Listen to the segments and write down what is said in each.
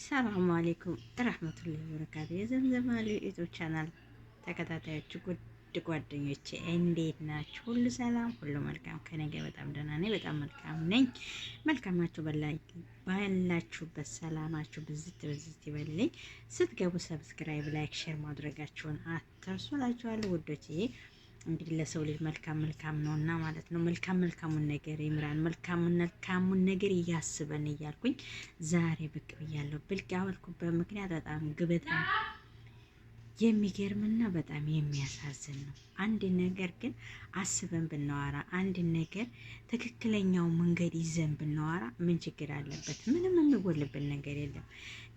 ሰላም አለይኩም ረህመቱላሂ ወበረካቱ። የዘምዘም ዩቲዩብ ቻናል ተከታታዮች ጉድ ጓደኞቼ እንዴት ናችሁ? ሁሉ ሰላም፣ ሁሉ መልካም። ከነገ በጣም ደህና ነኝ፣ በጣም መልካም ነኝ። መልካማችሁ ባላችሁበት ሰላማችሁ ብዝት ብዝት ይበልልኝ። ስትገቡ ሰብስክራይብ፣ ላይክ፣ ሼር ማድረጋችሁን አትርሱ እላችኋለሁ ውዶችዬ። እንግዲህ ለሰው ልጅ መልካም መልካም ነውና ማለት ነው። መልካሙን ነገር ይምራን፣ መልካሙን ነገር እያስበን እያልኩኝ ዛሬ ብቅ ብያለሁ። ብልቅ ያልኩበት ምክንያት በጣም በጣም የሚገርምና በጣም የሚያሳዝን ነው። አንድ ነገር ግን አስበን ብናወራ፣ አንድ ነገር ትክክለኛው መንገድ ይዘን ብናወራ ምን ችግር አለበት? ምንም የሚጎልብን ነገር የለም።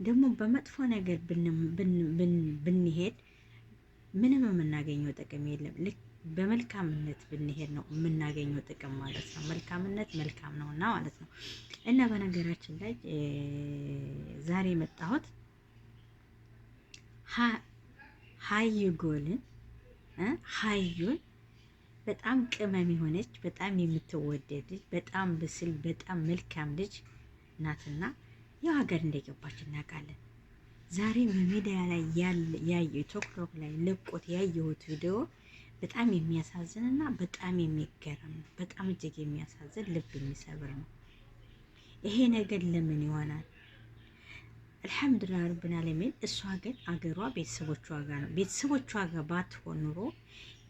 ደግሞ በመጥፎ ነገር ብንሄድ ምንም የምናገኘው ጥቅም የለም። ልክ በመልካምነት ብንሄድ ነው የምናገኘው ጥቅም ማለት ነው። መልካምነት መልካም ነው እና ማለት ነው። እና በነገራችን ላይ ዛሬ የመጣሁት ሀዩን በጣም ቅመም የሆነች በጣም የምትወደድ ልጅ፣ በጣም ብስል፣ በጣም መልካም ልጅ ናትና ያው ሀገር እንደገባች እናውቃለን። ዛሬ በሚዲያ ላይ ያየው ቲክቶክ ላይ ለቆት ያየሁት ቪዲዮ በጣም የሚያሳዝን እና በጣም የሚገርም ነው። በጣም እጅግ የሚያሳዝን ልብ የሚሰብር ነው። ይሄ ነገር ለምን ይሆናል? አልሐምዱሊላህ ረብል ዓለሚን። እሷ ግን አገሯ ቤተሰቦቿ ጋር ነው። ቤተሰቦቿ ጋር ባትሆን ኑሮ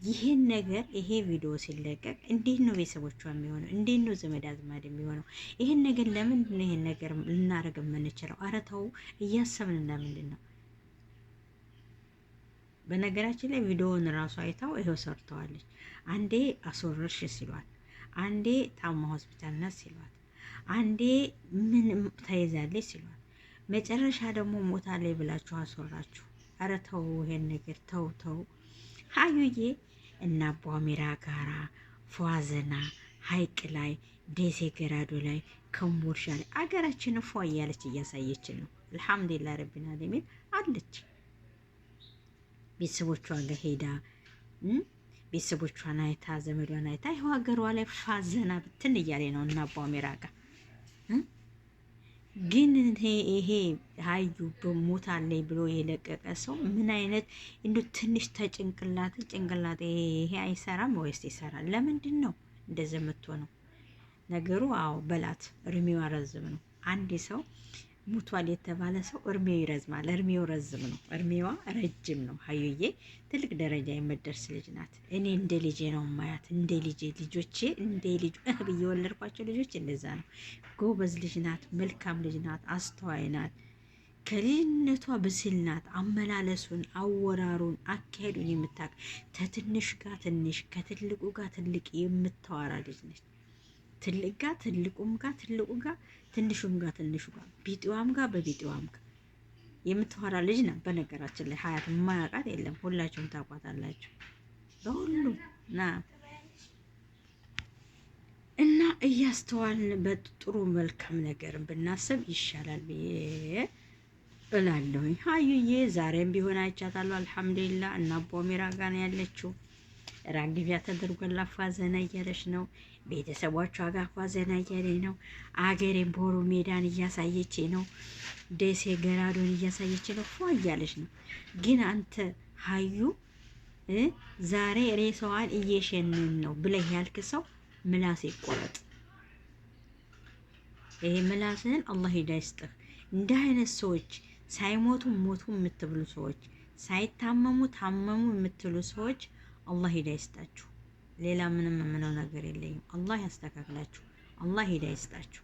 ይሄን ነገር ይሄ ቪዲዮ ሲለቀቅ እንዴት ነው ቤተሰቦቿ የሚሆነው? እንዴት ነው ዘመድ አዝማድ የሚሆነው? ይሄን ነገር ለምንድን ነው ይሄን ነገር ልናደርግ የምንችለው? ኧረ ተው፣ እያሰብን እንደምንድን ነው? በነገራችን ላይ ቪዲዮውን ራሱ አይታው ይሄው ሰርተዋለች። አንዴ አስወረርሽ ሲሏት፣ አንዴ ታማ ሆስፒታል ናት ሲሏት፣ አንዴ ምን ተይዛለች ሲሏት፣ መጨረሻ ደግሞ ሞታለች ብላችሁ አስወራችሁ። ኧረ ተው ይሄን ነገር ተው። ሀዩዬ እና አቧሜራ ጋራ ፏዘና ሀይቅ ላይ ደሴ ገራዶ ላይ ከምቦርሻ ላይ አገራችን ፏ እያለች እያሳየችን ነው። አልሐምዱሊላህ ረቢል ዓለሚን አለች። ቤተሰቦቿ ጋር ሄዳ ቤተሰቦቿን አይታ ዘመዷን አይታ ይኸው ሀገሯ ላይ ፋዘና ብትን እያለ ነው እና አቧሜራ ጋር ግን ይሄ ሀዩ በሞታለች ብሎ የለቀቀ ሰው ምን አይነት እንዱ ትንሽ ጭንቅላት ይሄ አይሰራም ወይስ ይሰራል? ለምንድን ነው እንደዚህ የምትሆነው? ነገሩ አዎ በላት እድሜዋ ረዝም ነው። አንድ ሰው ሙቷል የተባለ ሰው እድሜው ይረዝማል። እድሜው ረዝም ነው። እድሜዋ ረጅም ነው። ሀዩዬ ትልቅ ደረጃ የምትደርስ ልጅ ናት። እኔ እንደ ልጄ ነው ማያት። እንደ ልጆቼ እንደ ልጅ ብዬ የወለድኳቸው ልጆች እንደዛ ነው። ጎበዝ ልጅ ናት። መልካም ልጅ ናት። አስተዋይ ናት። ከልጅነቷ ብስል ናት። አመላለሱን፣ አወራሩን፣ አካሄዱን የምታውቅ ከትንሽ ጋር ትንሽ ከትልቁ ጋር ትልቅ የምታወራ ልጅ ነች። ትልቅ ጋር ትልቁም ጋር ትልቁ ጋር ትንሹም ጋር ትንሹ ጋር ቢጤዋም ጋር በቢጤዋም ጋር የምትወራ ልጅ ናት። በነገራችን ላይ ሀያት የማያውቃት የለም። ሁላችሁም ታውቋታላችሁ። በሁሉም እና እያስተዋልን በጥሩ መልካም ነገር ብናስብ ይሻላል ብዬ እላለሁኝ። ሀዩዬ ዛሬም ቢሆን አይቻታለሁ። አልሐምዱሊላህ እና አቧሜራ ጋር ነው ያለችው። ራግቢያ ተደርጎላት ፏዘና እያለች ነው። ቤተሰቦቿ ጋር ፏዘና እያለች ነው። አገሬን ቦሩ ሜዳን እያሳየች ነው። ደሴ ገራዶን እያሳየች ነው። ፏ እያለች ነው። ግን አንተ ሀዩ ዛሬ ሬሳዋን እየሸንን ነው ብለህ ያልክ ሰው ምላስ ይቆረጥ። ይሄ ምላስህን አላህ ሂዳ ይስጥህ። እንዲህ አይነት ሰዎች ሳይሞቱ ሞቱ የምትብሉ ሰዎች፣ ሳይታመሙ ታመሙ የምትሉ ሰዎች አላህ ሂዳ ይስጣችሁ። ሌላ ምንም የምለው ነገር የለኝም። አላህ ያስተካክላችሁ። አላህ ሂዳ ይስጣችሁ።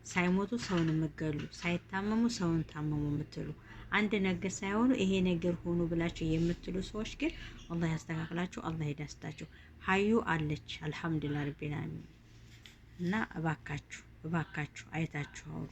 ሳይሞቱ ሰውን የምትገሉ፣ ሳይታመሙ ሰውን ታመሙ የምትሉ፣ አንድ ነገር ሳይሆኑ ይሄ ነገር ሆኑ ብላችሁ የምትሉ ሰዎች ግን አላህ ያስተካክላችሁ። አላህ ሂዳ ይስጣችሁ። ሀዩ አለች አልሐምዱሊላህ ረቢል ዓለሚን እና እባካችሁ አይታችሁ አውሩ።